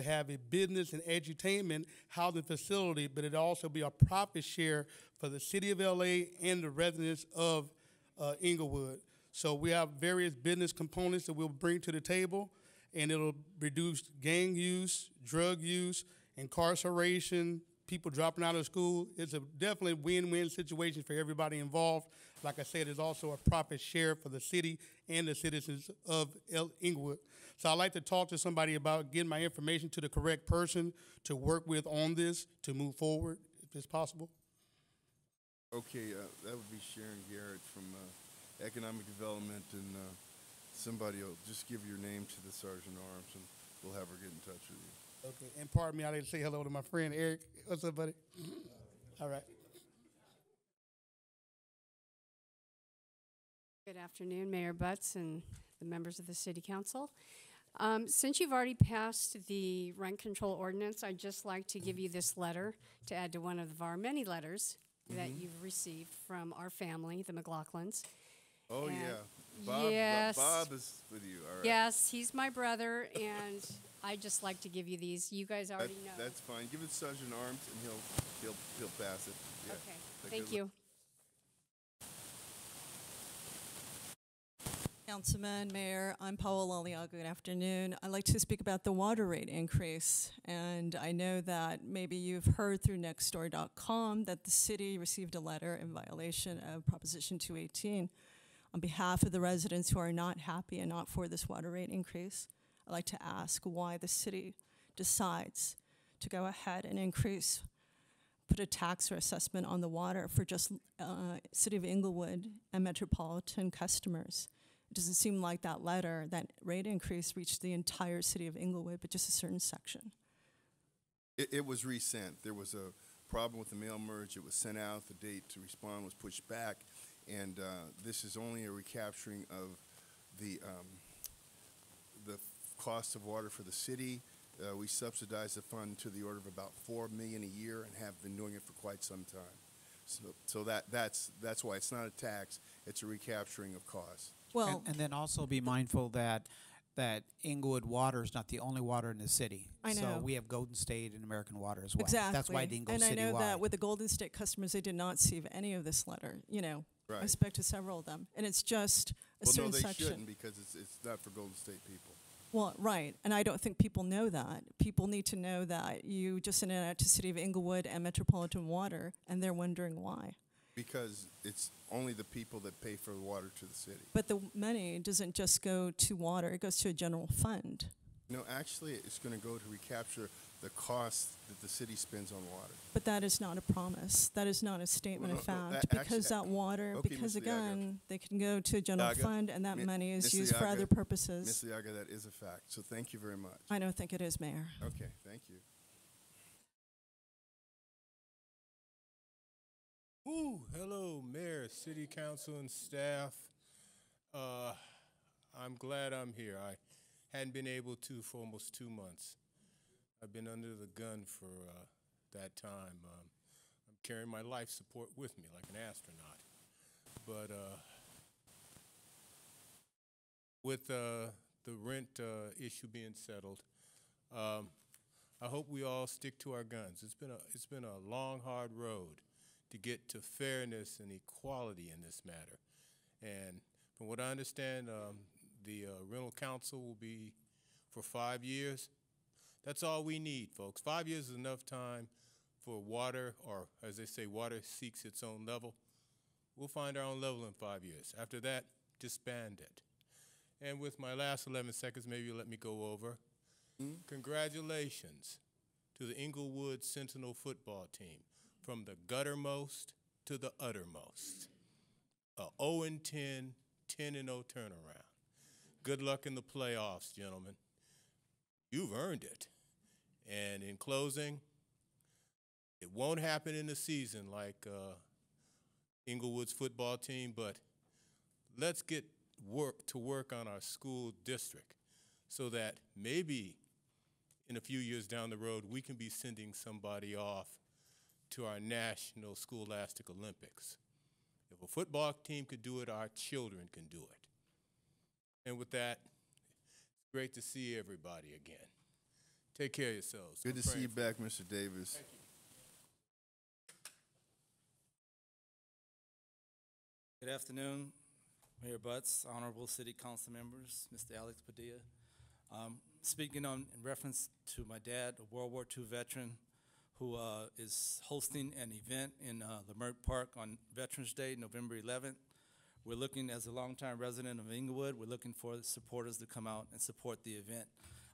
have a business and edutainment housing facility, but it also be a profit share for the city of LA and the residents of Inglewood. So we have various business components that we'll bring to the table, and it'll reduce gang use, drug use, incarceration, people dropping out of school. It's a definitely win-win situation for everybody involved. Like I said, it's also a profit share for the city and the citizens of Inglewood. So I'd like to talk to somebody about getting my information to the correct person to work with on this to move forward, if it's possible. Okay, that would be Sharon Garrett from Economic Development, and somebody will just give your name to the Sergeant at Arms, and we'll have her get in touch with you. Okay, and pardon me, I didn't say hello to my friend Eric. What's up, buddy? All right. Good afternoon, Mayor Butts and the members of the City Council. Since you've already passed the rent control ordinance, I'd just like to give you this letter to add to one of our many letters that you've received from our family, the McLaughlins. Oh, And yeah. Bob, yes. Bob is with you. All right. Yes, he's my brother, and I'd just like to give you these. You guys already know. That's fine. Give it to Sergeant Arms, and he'll pass it. Yeah. Okay, Take thank a you. look. Councilman, Mayor, I'm Paola Laliaga. Good afternoon. I'd like to speak about the water rate increase. And I know that maybe you've heard through nextdoor.com that the city received a letter in violation of Proposition 218 on behalf of the residents who are not happy and not for this water rate increase. I'd like to ask why the city decides to go ahead and put a tax or assessment on the water for just City of Inglewood and metropolitan customers. It doesn't seem like that letter, that rate increase reached the entire City of Inglewood, but just a certain section. It was resent. There was a problem with the mail merge. It was sent out. The date to respond was pushed back. And this is only a recapturing of the cost of water for the city. We subsidize the fund to the order of about $4 million a year and have been doing it for quite some time. So that's why it's not a tax. It's a recapturing of costs. Well, and then also be mindful that Inglewood water is not the only water in the city. I know. So we have Golden State and American Water as well. Exactly. That's why it didn't go and citywide. I know that with the Golden State customers, they did not receive any of this letter. You know, Right. I spoke to several of them, and it's just a Well, no, certain they section. shouldn't because it's not for Golden State people. Well, right, and I don't think people know that. People need to know that you just sent it out to City of Inglewood and Metropolitan Water, and they're wondering why. Because it's only the people that pay for the water to the city. But the money doesn't just go to water, it goes to a general fund. No, actually, it's going to go to recapture the cost that the city spends on water. But that is not a promise. That is not a statement Well, of no, no, fact. actually- Because that water, Okay, because Ms. Liaga. again, they can go to a general Liaga, fund, and that money is Ms. used for Liaga, other purposes. Ms. Liaga, that is a fact. So thank you very much. I don't think it is, Mayor. Okay, thank you. Ooh, hello, Mayor, City Council, and staff. I'm glad I'm here. I hadn't been able to for almost 2 months. I've been under the gun for that time. I'm carrying my life support with me like an astronaut. But with the rent issue being settled, I hope we all stick to our guns. It's been a long, hard road to get to fairness and equality in this matter. And from what I understand, the rental council will be for 5 years. That's all we need, folks. 5 years is enough time for water, or as they say, water seeks its own level. We'll find our own level in 5 years. After that, disband it. And with my last 11 seconds, maybe you'll let me go over. Congratulations to the Inglewood Sentinel football team. From the guttermost to the uttermost. A 0-10, 10-0 turnaround. Good luck in the playoffs, gentlemen. You've earned it. And in closing, it won't happen in the season like Inglewood's football team, but let's get to work on our school district so that maybe in a few years down the road, we can be sending somebody off to our National Scholastic Olympics. If a football team could do it, our children can do it. And with that, it's great to see everybody again. Take care of yourselves. Good to see you back, Mr. Davis. Thank you. Good afternoon, Mayor Butts, honorable city council members, Mr. Alex Padilla. Speaking in reference to my dad, a World War II veteran, who is hosting an event in Leimert Park on Veterans Day, November 11th. We're looking, as a longtime resident of Inglewood, we're looking for supporters to come out and support the event.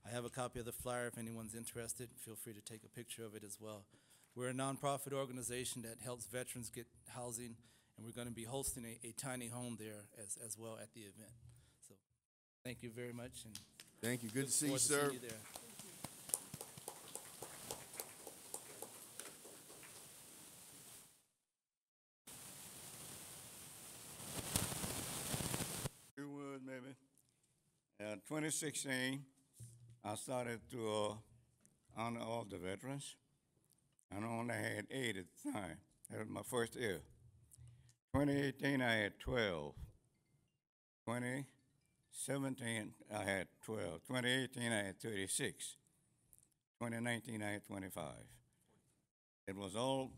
I have a copy of the flyer if anyone's interested. Feel free to take a picture of it as well. We're a nonprofit organization that helps veterans get housing, and we're going to be hosting a tiny home there as well at the event. So thank you very much. And thank you. Good look to see you, forward to sir. seeing you there. Inglewood, maybe. 2016, I started to honor all the veterans, and I only had 8 at the time. That was my first year. 2018, I had 12. 2017, I had 12. 2018, I had 36. 2019, I had 25. It was all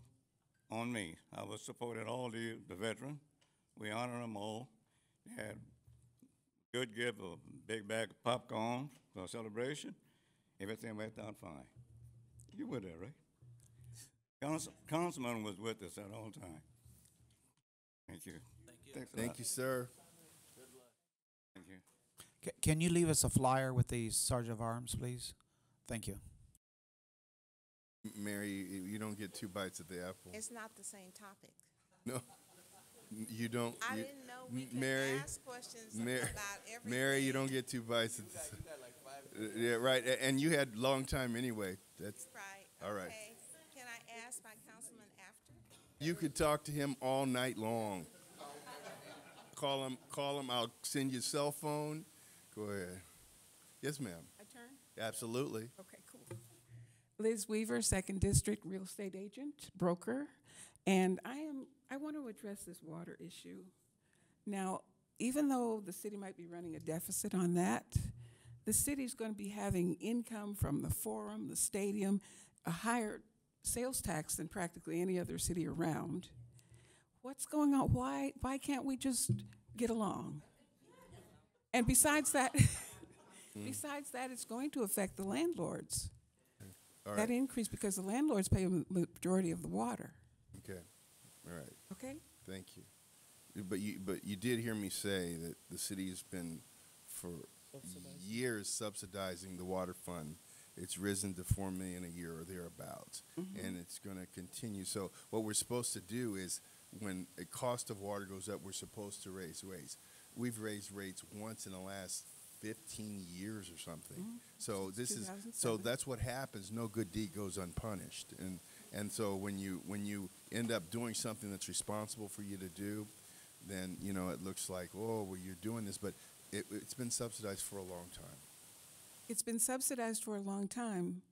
on me. I was supported all the veterans. We honor them all. They had good gift, a big bag of popcorn for a celebration. Everything went down fine. You were there, right? Councilman was with us at all time. Thank you. Thank you, sir. Thank you. Can you leave us a flyer with the Sergeant of Arms, please? Thank you. Mary, you don't get 2 bites at the apple. It's not the same topic. No, you don't. I you, didn't know we could Mary, ask questions Mary, about everything. Mary, you don't get 2 bites. Yeah, right. And you had long time anyway. That's right. All right. Okay. Can I ask my councilman after? You could talk to him all night long. Call him. I'll send you a cell phone. Go ahead. Yes, ma'am. My turn? Absolutely. Okay, cool. Liz Weaver, 2nd District Real Estate Agent, broker. And I want to address this water issue. Now, even though the city might be running a deficit on that, the city's going to be having income from the forum, the stadium, a higher sales tax than practically any other city around. What's going on? Why can't we just get along? And besides that, it's going to affect the landlords. All right. That increase because the landlords pay the majority of the water. Okay. All right. Okay? Thank you. But you did hear me say that the city has been for years subsidizing the water fund. It's risen to $4 million a year or thereabouts, and it's going to continue. So what we're supposed to do is, when the cost of water goes up, we're supposed to raise rates. We've raised rates once in the last 15 years or something. So so that's what happens. No good deed goes unpunished, and so when you end up doing something that's responsible for you to do, then it looks like, oh, well, you're doing this, but it's been subsidized for a long time. It's been subsidized for a long time,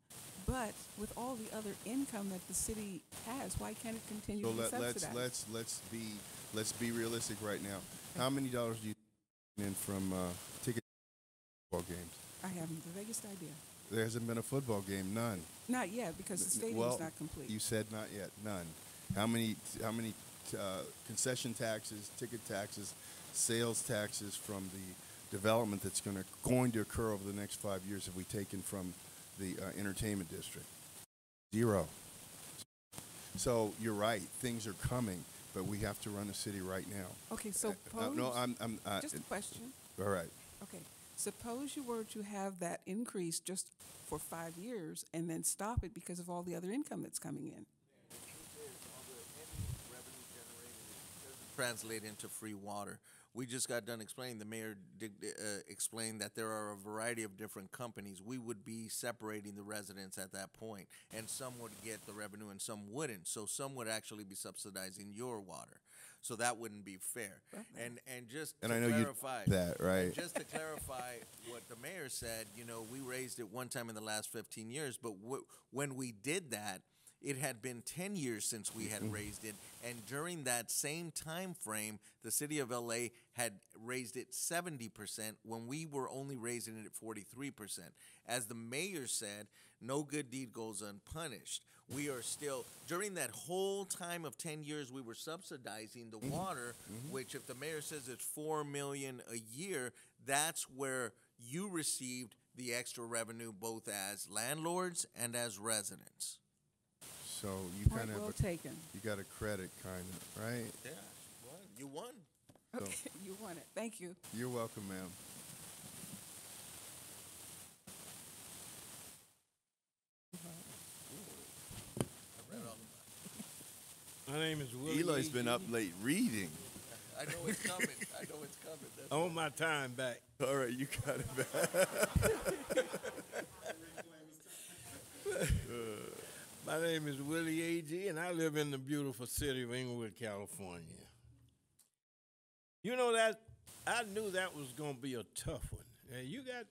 but with all the other income that the city has, why can't it continue to be subsidized? Let's be realistic right now. How many dollars do you in from ticket football games? I haven't the vaguest idea. There hasn't been a football game, none. Not yet, because the stadium's not complete. You said not yet, none. How many concession taxes, ticket taxes, sales taxes from the development that's going to occur over the next 5 years have we taken from the entertainment district? 0. So you're right, things are coming, but we have to run the city right now. Okay, so just a question. All right. Okay, suppose you were to have that increase just for 5 years and then stop it because of all the other income that's coming in. Translate into free water. We just got done explaining, the mayor did explain that there are a variety of different companies. We would be separating the residents at that point, and some would get the revenue and some wouldn't. So some would actually be subsidizing your water. So that wouldn't be fair. And just to I know clarify you that, right? Just to clarify what the mayor said, we raised it one time in the last 15 years, but when we did that, it had been 10 years since we had raised it, and during that same time frame, the city of LA had raised it 70% when we were only raising it at 43%. As the mayor said, no good deed goes unpunished. We are still, during that whole time of 10 years, we were subsidizing the water, which if the mayor says it's $4 million a year, that's where you received the extra revenue both as landlords and as residents. So you Point well taken. You got a credit, kind of, right? Yeah, you won. Okay, you won it. Thank you. You're welcome, ma'am. My name is Willie. Eloy's been up late reading. I know it's coming. I know it's coming. I want my time back. All right, you got it back. My name is Willie A.G., and I live in the beautiful city of Inglewood, California. You know that I knew that was going to be a tough one. You got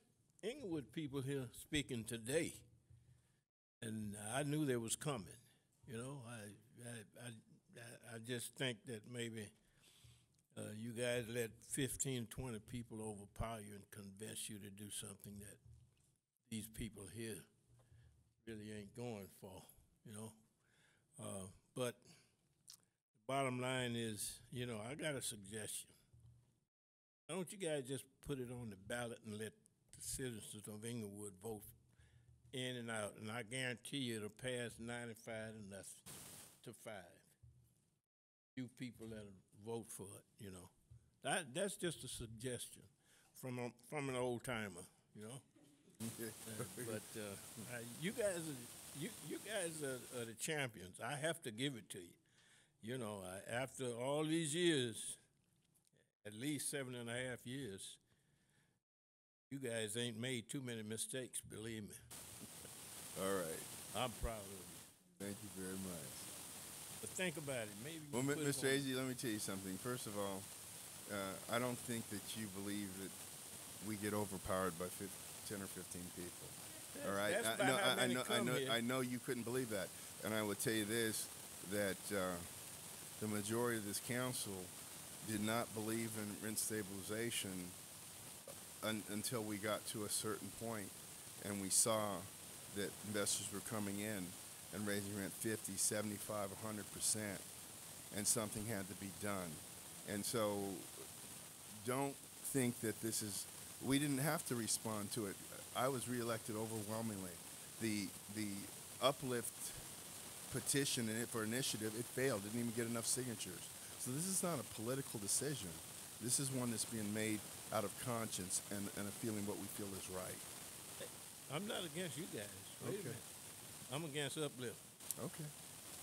Inglewood people here speaking today, and I knew they was coming. You know, I just think that maybe you guys let 15, 20 people overpower you and convince you to do something that these people here really ain't going for, you know. But the bottom line is, you know, I got a suggestion. Why don't you guys just put it on the ballot and let the citizens of Inglewood vote in and out, and I guarantee you it'll pass 95 and nothing to 5. Few people that'll vote for it, you know. That's just a suggestion from an old timer, you know. But you guys are the champions. I have to give it to you. You know, after all these years, at least 7.5 years, you guys ain't made too many mistakes, believe me. All right. I'm proud of you. Thank you very much. But think about it. Maybe you Well, put it Mr. on- Agee, let me tell you something. First of all, I don't think that you believe that we get overpowered by 10 or 15 people. All right. That's about how many come here. I know you couldn't believe that, and I will tell you this: that the majority of this council did not believe in rent stabilization until we got to a certain point, and we saw that investors were coming in and raising rent 50, 75, 100%, and something had to be done. And so don't think that this is, we didn't have to respond to it. I was reelected overwhelmingly. The uplift petition for initiative, it failed, didn't even get enough signatures. So this is not a political decision. This is one that's being made out of conscience and a feeling what we feel is right. I'm not against you guys. Wait a Okay. minute. I'm against uplift. Okay.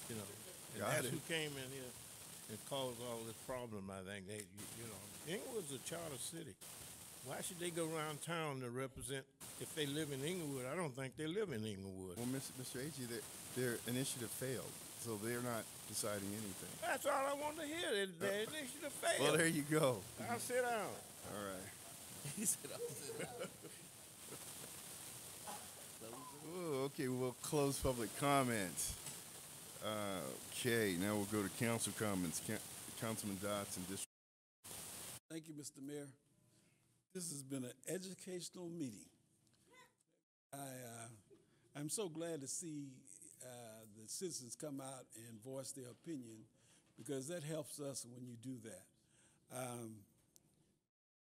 You know, and Got that's it. who came in here and caused all this problem. I think you know, Inglewood's a charter city. Why should they go around town to represent? If they live in Inglewood, I don't think they live in Inglewood. Well, Mr. Agee, their initiative failed, so they're not deciding anything. That's all I want to hear. Their initiative failed. Well, there you go. I'll sit down. All right. He said, I'll sit down. Ooh, okay, we'll close public comments. Okay, now we'll go to council comments. Councilman Dotson, District. Thank you, Mr. Mayor. This has been an educational meeting. I'm so glad to see the citizens come out and voice their opinion, because that helps us when you do that.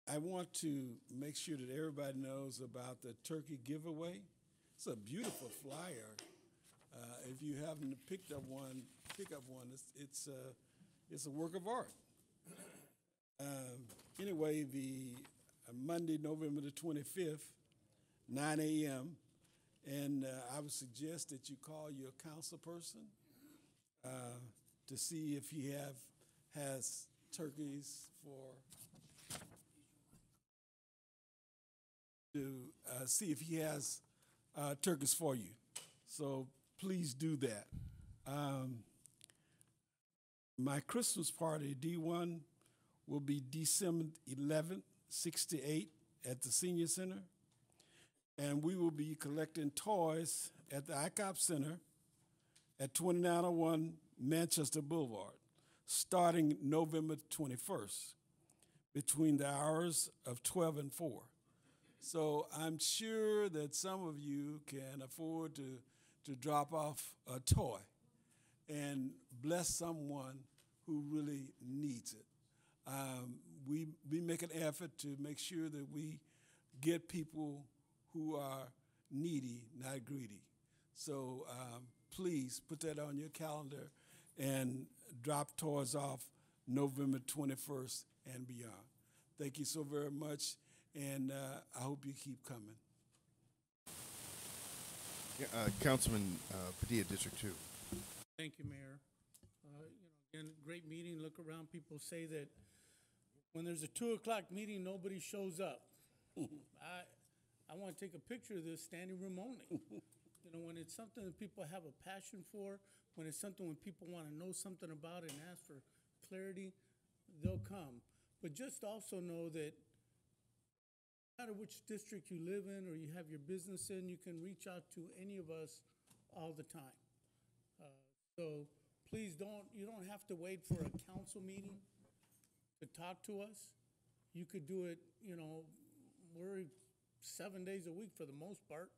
I want to make sure that everybody knows about the turkey giveaway. It's a beautiful flyer. If you haven't picked up one, pick up one. It's a work of art. Anyway, the Monday, November the 25th, 9 a.m., and I would suggest that you call your council person to see if he has turkeys see if he has turkeys for you. So please do that. My Christmas party, D1, will be December 11th, 6 to 8 at the Senior Center. And we will be collecting toys at the ICOP Center at 2901 Manchester Boulevard, starting November 21st, between the hours of 12 and 4. So I'm sure that some of you can afford to drop off a toy and bless someone who really needs it. We make an effort to make sure that we get people who are needy, not greedy. So please put that on your calendar and drop toys off November 21st and beyond. Thank you so very much, and I hope you keep coming. Councilman Padilla, District 2. Thank you, Mayor. Again, great meeting. Look around. People say that when there's a 2 o'clock meeting, nobody shows up. I want to take a picture of this standing room only. When it's something that people have a passion for, when it's something when people want to know something about it and ask for clarity, they'll come. But just also know that no matter which district you live in or you have your business in, you can reach out to any of us all the time. So please you don't have to wait for a council meeting to talk to us. You could do it, we're 7 days a week for the most part,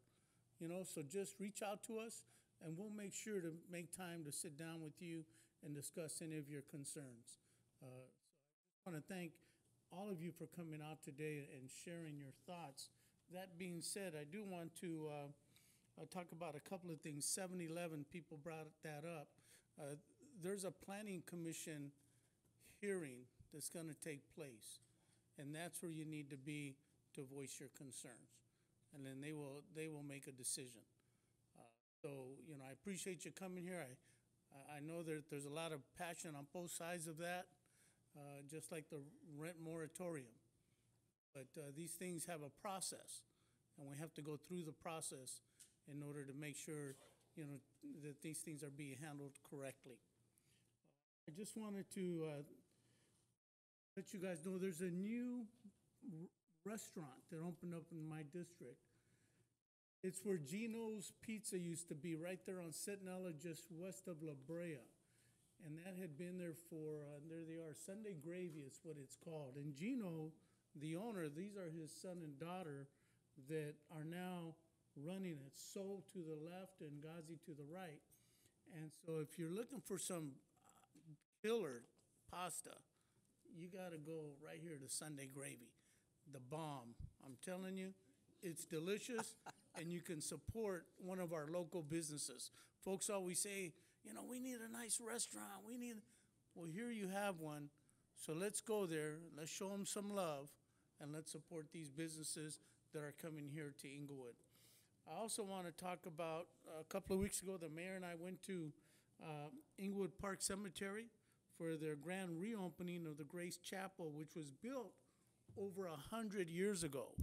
so just reach out to us and we'll make sure to make time to sit down with you and discuss any of your concerns. So I want to thank all of you for coming out today and sharing your thoughts. That being said, I do want to talk about a couple of things. 7-Eleven, people brought that up. There's a planning commission hearing that's going to take place, and that's where you need to be to voice your concerns, and then they will make a decision. So I appreciate you coming here. I know there's a lot of passion on both sides of that, just like the rent moratorium. But these things have a process, and we have to go through the process in order to make sure that these things are being handled correctly. I just wanted to let you guys know there's a new restaurant that opened up in my district. It's where Gino's Pizza used to be, right there on Centinela, just west of La Brea. And that had been there for, there they are, Sunday Gravy is what it's called. And Gino, the owner, these are his son and daughter that are now running it. Soul to the left and Ghazi to the right. And so if you're looking for some killer pasta, you got to go right here to Sunday Gravy, the bomb. I'm telling you, it's delicious, and you can support one of our local businesses. Folks always say, we need a nice restaurant. Well, here you have one. So let's go there. Let's show them some love, and let's support these businesses that are coming here to Inglewood. I also want to talk about, a couple of weeks ago, the mayor and I went to Inglewood Park Cemetery for their grand reopening of the Grace Chapel, which was built over 100 years ago.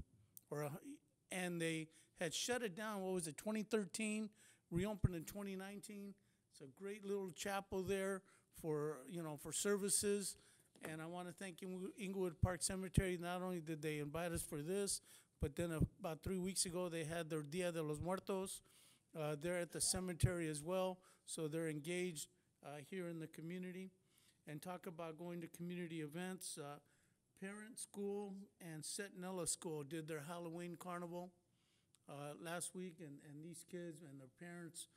And they had shut it down, 2013, reopened in 2019. It's a great little chapel there for services. And I want to thank Inglewood Park Cemetery. Not only did they invite us for this, but then about 3 weeks ago, they had their Dia de los Muertos there at the cemetery as well. So they're engaged here in the community. And talk about going to community events. Parent School and Centinela School did their Halloween carnival last week, and these kids and their parents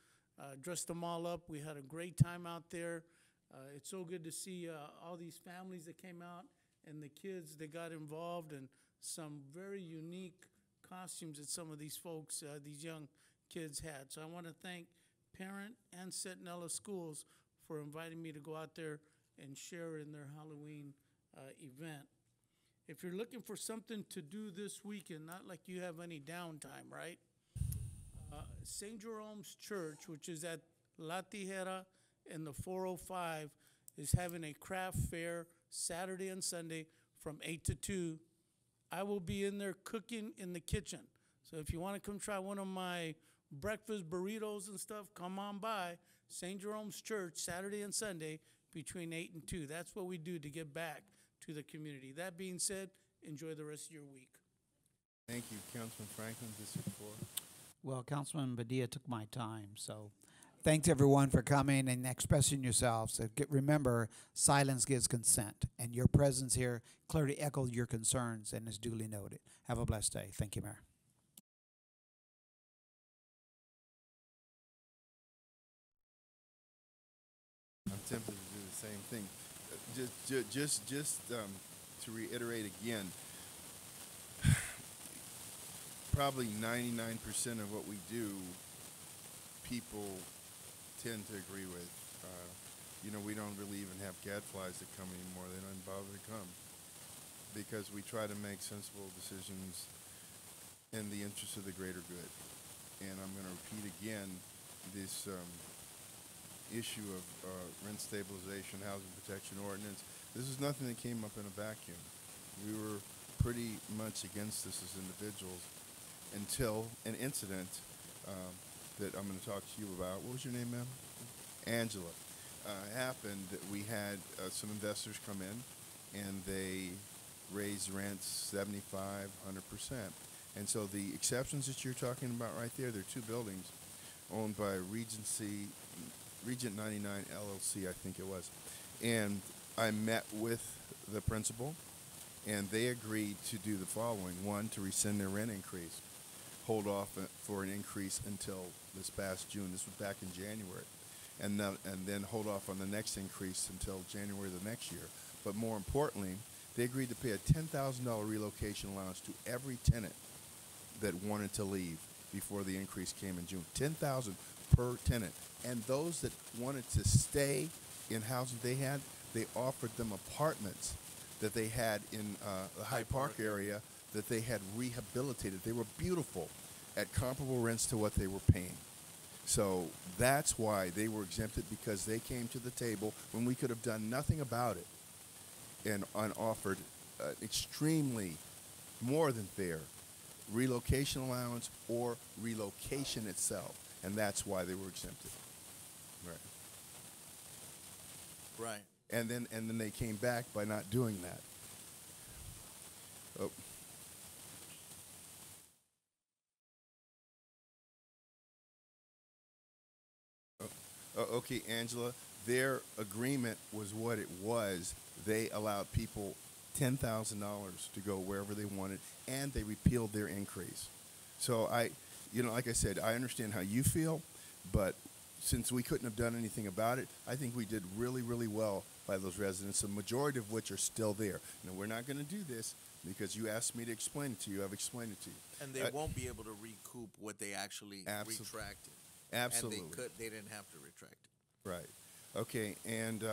dressed them all up. We had a great time out there. It's so good to see all these families that came out and the kids that got involved, and some very unique costumes that some of these folks, these young kids had. So I want to thank Parent and Centinela Schools for inviting me to go out there and share in their Halloween event. If you're looking for something to do this weekend, not like you have any downtime, right? St. Jerome's Church, which is at La Tijera and the 405, is having a craft fair Saturday and Sunday from 8 to 2. I will be in there cooking in the kitchen. So if you want to come try one of my breakfast burritos and stuff, come on by. St. Jerome's Church, Saturday and Sunday, between 8 and 2. That's what we do to give back to the community. That being said, enjoy the rest of your week. Thank you, Councilman Franklin, District 4. Well, Councilman Badia took my time, so thanks everyone for coming and expressing yourselves. Remember, silence gives consent, and your presence here clearly echoed your concerns and is duly noted. Have a blessed day. Thank you, Mayor. I'm tempted to do the same thing. Just to reiterate again, probably 99% of what we do, people tend to agree with. We don't really even have gadflies that come anymore. They don't bother to come because we try to make sensible decisions in the interest of the greater good. And I'm going to repeat again this issue of rent stabilization, housing protection ordinance. This is nothing that came up in a vacuum. We were pretty much against this as individuals until an incident that I'm going to talk to you about. What was your name, ma'am? Angela. Happened. We had some investors come in, and they raise rents 75, 100%. And so the exceptions that you're talking about right there, they're two buildings owned by Regent 99 LLC, I think it was. And I met with the principal, and they agreed to do the following. One, to rescind their rent increase, hold off for an increase until this past June. This was back in January. And then hold off on the next increase until January the next year. But more importantly, they agreed to pay a $10,000 relocation allowance to every tenant that wanted to leave before the increase came in June. $10,000 per tenant. And those that wanted to stay in housing they had, they offered them apartments that they had in the Hyde Park area that they had rehabilitated. They were beautiful at comparable rents to what they were paying. So that's why they were exempted, because they came to the table when we could have done nothing about it and offered extremely more than fair relocation allowance or relocation itself. And that's why they were exempted. Right. Right. And then they came back by not doing that. Oh. Okay, Angela, their agreement was what it was. They allowed people $10,000 to go wherever they wanted, and they repealed their increase. So like I said, I understand how you feel, but since we couldn't have done anything about it, I think we did really, really well by those residents, the majority of which are still there. Now, we're not going to do this because you asked me to explain it to you. I've explained it to you. And they won't be able to recoup what they actually retracted. Absolutely. And they didn't have to retract it. Right. Okay. And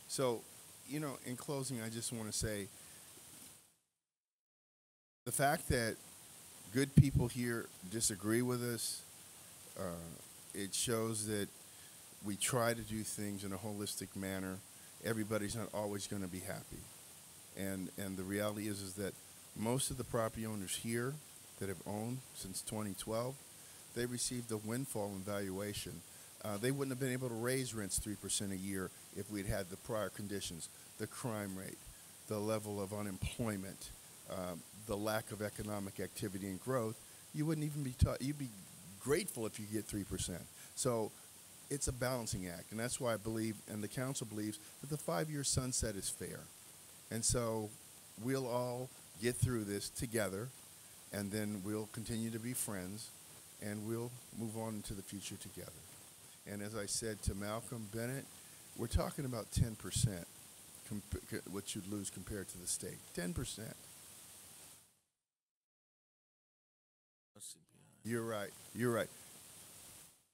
so, in closing, I just want to say the fact that good people here disagree with us, it shows that we try to do things in a holistic manner. Everybody's not always going to be happy. And the reality is that most of the property owners here that have owned since 2012, they received a windfall in valuation. They wouldn't have been able to raise rents 3% a year if we'd had the prior conditions, the crime rate, the level of unemployment, the lack of economic activity and growth. You wouldn't even be you'd be grateful if you get 3%. So it's a balancing act, and that's why I believe, and the council believes, that the 5-year sunset is fair. And so we'll all get through this together, and then we'll continue to be friends, and we'll move on into the future together. And as I said to Malcolm Bennett, we're talking about 10%, what you'd lose compared to the state. 10%. You're right. You're right.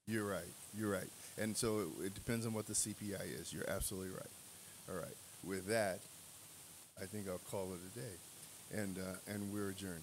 You're right. You're right. And so it depends on what the CPI is. You're absolutely right. All right. With that, I think I'll call it a day. And we're adjourned.